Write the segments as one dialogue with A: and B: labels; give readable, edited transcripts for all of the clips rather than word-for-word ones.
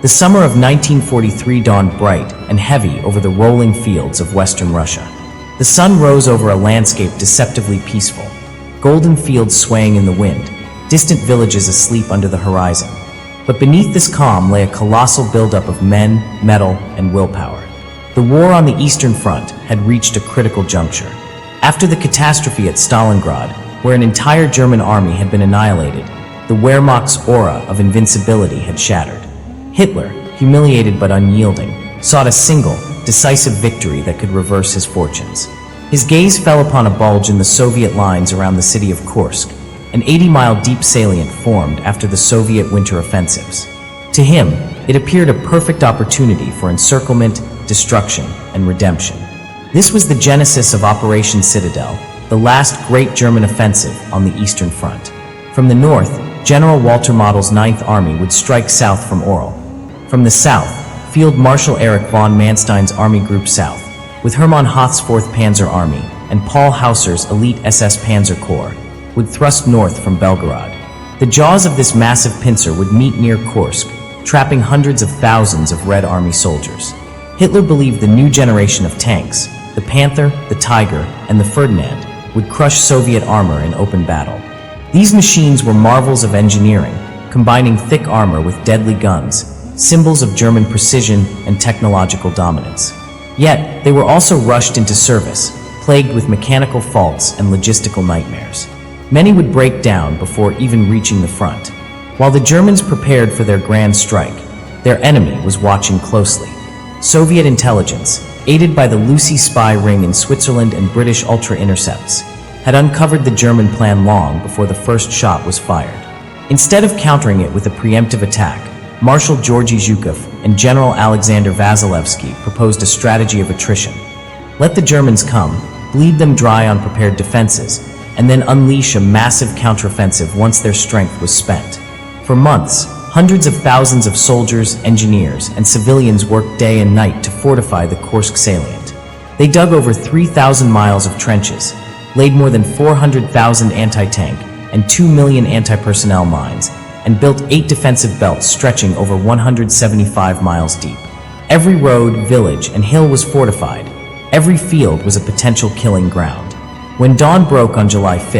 A: The summer of 1943 dawned bright and heavy over the rolling fields of western Russia. The sun rose over a landscape deceptively peaceful, golden fields swaying in the wind, distant villages asleep under the horizon. But beneath this calm lay a colossal buildup of men, metal, and willpower. The war on the Eastern Front had reached a critical juncture. After the catastrophe at Stalingrad, where an entire German army had been annihilated, the Wehrmacht's aura of invincibility had shattered. Hitler, humiliated but unyielding, sought a single, decisive victory that could reverse his fortunes. His gaze fell upon a bulge in the Soviet lines around the city of Kursk, an 80-mile deep salient formed after the Soviet winter offensives. To him, it appeared a perfect opportunity for encirclement, destruction, and redemption. This was the genesis of Operation Citadel, the last great German offensive on the Eastern Front. From the north, General Walter Model's Ninth Army would strike south from Orel. From the south, Field Marshal Erich von Manstein's Army Group South, with Hermann Hoth's 4th Panzer Army and Paul Hauser's elite SS Panzer Corps, would thrust north from Belgorod. The jaws of this massive pincer would meet near Kursk, trapping hundreds of thousands of Red Army soldiers. Hitler believed the new generation of tanks, the Panther, the Tiger, and the Ferdinand, would crush Soviet armor in open battle. These machines were marvels of engineering, combining thick armor with deadly guns, symbols of German precision and technological dominance. Yet, they were also rushed into service, plagued with mechanical faults and logistical nightmares. Many would break down before even reaching the front. While the Germans prepared for their grand strike, their enemy was watching closely. Soviet intelligence, aided by the Lucy spy ring in Switzerland and British ultra-intercepts, had uncovered the German plan long before the first shot was fired. Instead of countering it with a preemptive attack, Marshal Georgy Zhukov and General Alexander Vasilevsky proposed a strategy of attrition. Let the Germans come, bleed them dry on prepared defenses, and then unleash a massive counteroffensive once their strength was spent. For months, hundreds of thousands of soldiers, engineers, and civilians worked day and night to fortify the Kursk salient. They dug over 3,000 miles of trenches, laid more than 400,000 anti-tank and 2 million anti-personnel mines, and built 8 defensive belts stretching over 175 miles deep. Every road, village, and hill was fortified. Every field was a potential killing ground. When dawn broke on July 5,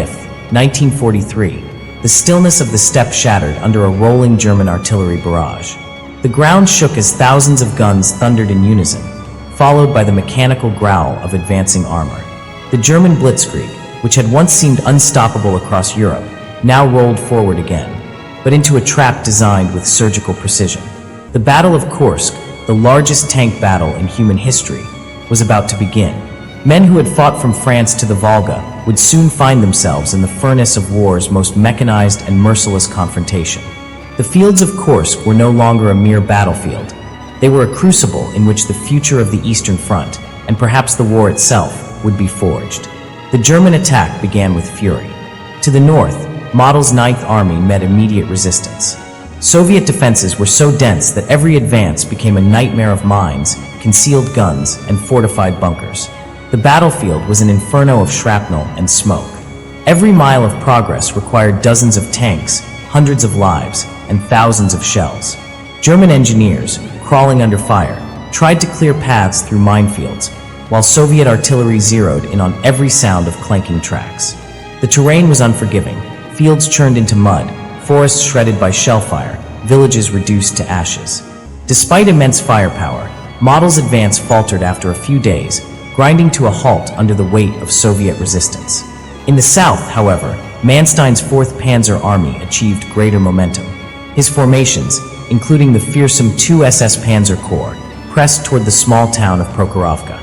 A: 1943, the stillness of the steppe shattered under a rolling German artillery barrage. The ground shook as thousands of guns thundered in unison, followed by the mechanical growl of advancing armor. The German blitzkrieg, which had once seemed unstoppable across Europe, now rolled forward again, but into a trap designed with surgical precision. The Battle of Kursk, the largest tank battle in human history, was about to begin. Men who had fought from France to the Volga would soon find themselves in the furnace of war's most mechanized and merciless confrontation. The fields of Kursk were no longer a mere battlefield. They were a crucible in which the future of the Eastern Front, and perhaps the war itself, would be forged. The German attack began with fury. To the north, Model's Ninth Army met immediate resistance. Soviet defenses were so dense that every advance became a nightmare of mines, concealed guns, and fortified bunkers. The battlefield was an inferno of shrapnel and smoke. Every mile of progress required dozens of tanks, hundreds of lives, and thousands of shells. German engineers, crawling under fire, tried to clear paths through minefields, while Soviet artillery zeroed in on every sound of clanking tracks. The terrain was unforgiving. Fields churned into mud, forests shredded by shellfire, villages reduced to ashes. Despite immense firepower, Model's advance faltered after a few days, grinding to a halt under the weight of Soviet resistance. In the south, however, Manstein's 4th Panzer Army achieved greater momentum. His formations, including the fearsome 2 SS Panzer Corps, pressed toward the small town of Prokhorovka.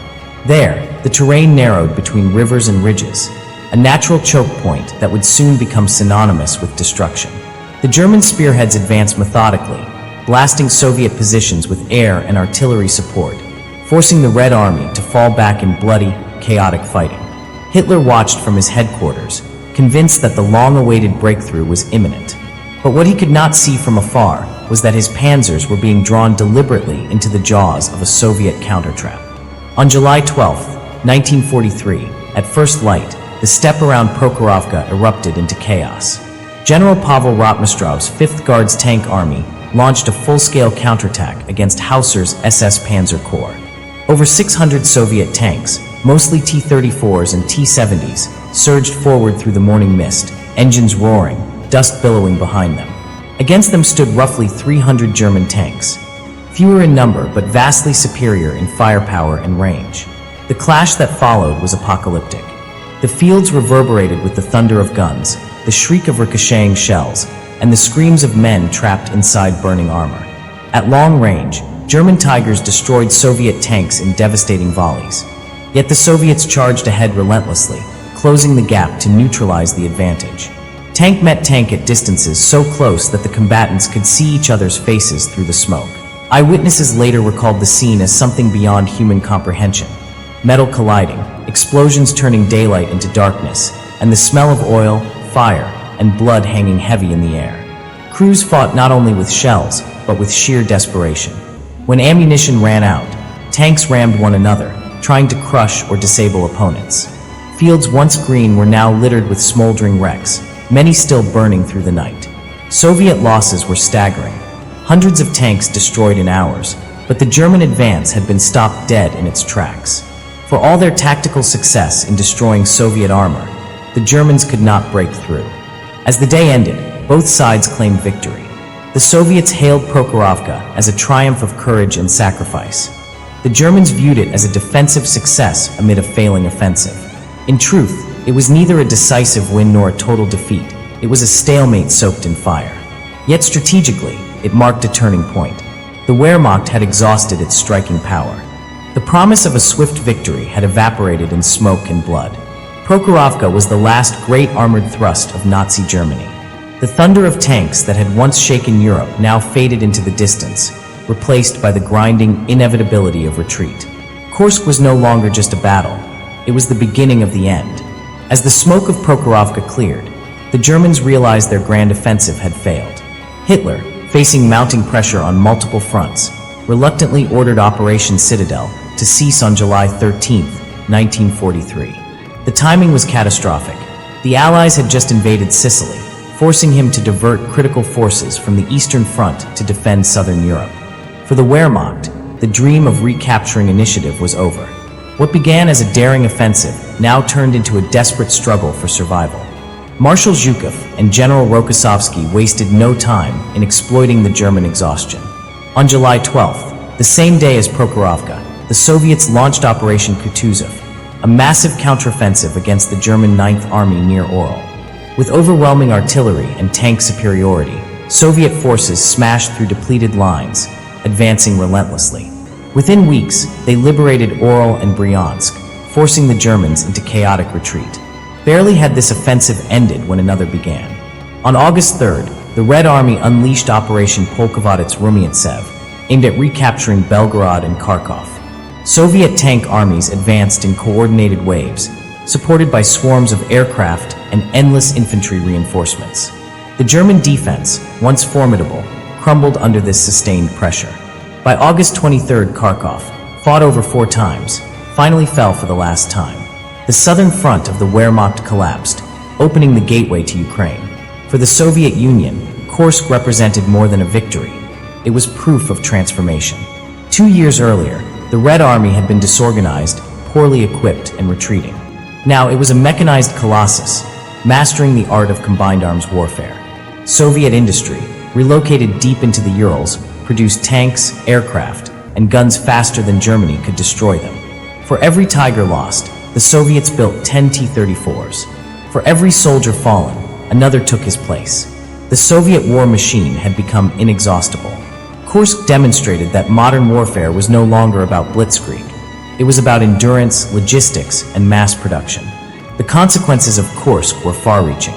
A: There, the terrain narrowed between rivers and ridges, a natural choke point that would soon become synonymous with destruction. The German spearheads advanced methodically, blasting Soviet positions with air and artillery support, forcing the Red Army to fall back in bloody, chaotic fighting. Hitler watched from his headquarters, convinced that the long-awaited breakthrough was imminent. But what he could not see from afar was that his panzers were being drawn deliberately into the jaws of a Soviet countertrap. On July 12, 1943, at first light, the steppe around Prokhorovka erupted into chaos. General Pavel Rotmistrov's 5th Guards Tank Army launched a full-scale counterattack against Hauser's SS Panzer Corps. Over 600 Soviet tanks, mostly T-34s and T-70s, surged forward through the morning mist, engines roaring, dust billowing behind them. Against them stood roughly 300 German tanks, fewer in number but vastly superior in firepower and range. The clash that followed was apocalyptic. The fields reverberated with the thunder of guns, the shriek of ricocheting shells, and the screams of men trapped inside burning armor. At long range, German Tigers destroyed Soviet tanks in devastating volleys. Yet the Soviets charged ahead relentlessly, closing the gap to neutralize the advantage. Tank met tank at distances so close that the combatants could see each other's faces through the smoke. Eyewitnesses later recalled the scene as something beyond human comprehension. Metal colliding, explosions turning daylight into darkness, and the smell of oil, fire, and blood hanging heavy in the air. Crews fought not only with shells, but with sheer desperation. When ammunition ran out, tanks rammed one another, trying to crush or disable opponents. Fields once green were now littered with smoldering wrecks, many still burning through the night. Soviet losses were staggering. Hundreds of tanks destroyed in hours, but the German advance had been stopped dead in its tracks. For all their tactical success in destroying Soviet armor, the Germans could not break through. As the day ended, both sides claimed victory. The Soviets hailed Prokhorovka as a triumph of courage and sacrifice. The Germans viewed it as a defensive success amid a failing offensive. In truth, it was neither a decisive win nor a total defeat. It was a stalemate soaked in fire. Yet strategically, it marked a turning point. The Wehrmacht had exhausted its striking power. The promise of a swift victory had evaporated in smoke and blood. Prokhorovka was the last great armored thrust of Nazi Germany. The thunder of tanks that had once shaken Europe now faded into the distance, replaced by the grinding inevitability of retreat. Kursk was no longer just a battle. It was the beginning of the end. As the smoke of Prokhorovka cleared, the Germans realized their grand offensive had failed. Hitler, facing mounting pressure on multiple fronts, reluctantly ordered Operation Citadel to cease on July 13, 1943. The timing was catastrophic. The Allies had just invaded Sicily, forcing him to divert critical forces from the Eastern Front to defend Southern Europe. For the Wehrmacht, the dream of recapturing initiative was over. What began as a daring offensive now turned into a desperate struggle for survival. Marshal Zhukov and General Rokossovsky wasted no time in exploiting the German exhaustion. On July 12th, the same day as Prokhorovka, the Soviets launched Operation Kutuzov, a massive counteroffensive against the German 9th Army near Orel. With overwhelming artillery and tank superiority, Soviet forces smashed through depleted lines, advancing relentlessly. Within weeks, they liberated Orel and Bryansk, forcing the Germans into chaotic retreat. Barely had this offensive ended when another began. On August 3rd, the Red Army unleashed Operation Polkovodets-Rumiantsev, aimed at recapturing Belgorod and Kharkov. Soviet tank armies advanced in coordinated waves, supported by swarms of aircraft and endless infantry reinforcements. The German defense, once formidable, crumbled under this sustained pressure. By August 23rd, Kharkov, fought over 4 times, finally fell for the last time. The southern front of the Wehrmacht collapsed, opening the gateway to Ukraine. For the Soviet Union, Kursk represented more than a victory. It was proof of transformation. 2 years earlier, the Red Army had been disorganized, poorly equipped, and retreating. Now it was a mechanized colossus, mastering the art of combined arms warfare. Soviet industry, relocated deep into the Urals, produced tanks, aircraft, and guns faster than Germany could destroy them. For every Tiger lost, the Soviets built 10 T-34s. For every soldier fallen, another took his place. The Soviet war machine had become inexhaustible. Kursk demonstrated that modern warfare was no longer about blitzkrieg. It was about endurance, logistics, and mass production. The consequences of Kursk were far-reaching.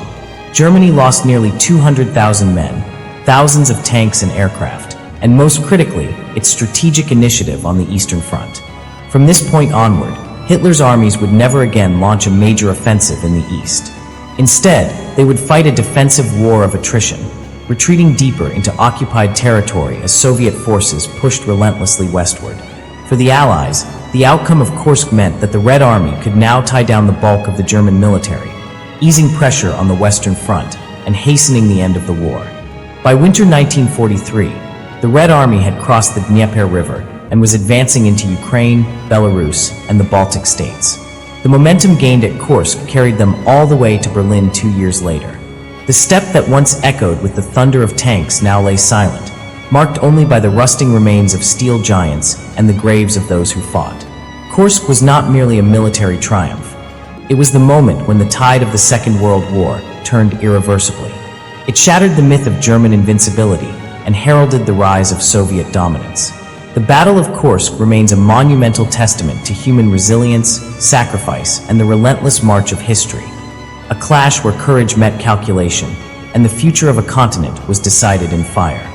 A: Germany lost nearly 200,000 men, thousands of tanks and aircraft, and most critically, its strategic initiative on the Eastern Front. From this point onward, Hitler's armies would never again launch a major offensive in the East. Instead, they would fight a defensive war of attrition, retreating deeper into occupied territory as Soviet forces pushed relentlessly westward. For the Allies, the outcome of Kursk meant that the Red Army could now tie down the bulk of the German military, easing pressure on the Western Front and hastening the end of the war. By winter 1943, the Red Army had crossed the Dnieper River and was advancing into Ukraine, Belarus, and the Baltic states. The momentum gained at Kursk carried them all the way to Berlin 2 years later. The steppe that once echoed with the thunder of tanks now lay silent, marked only by the rusting remains of steel giants and the graves of those who fought. Kursk was not merely a military triumph. It was the moment when the tide of the Second World War turned irreversibly. It shattered the myth of German invincibility and heralded the rise of Soviet dominance. The Battle of Kursk remains a monumental testament to human resilience, sacrifice, and the relentless march of history. A clash where courage met calculation, and the future of a continent was decided in fire.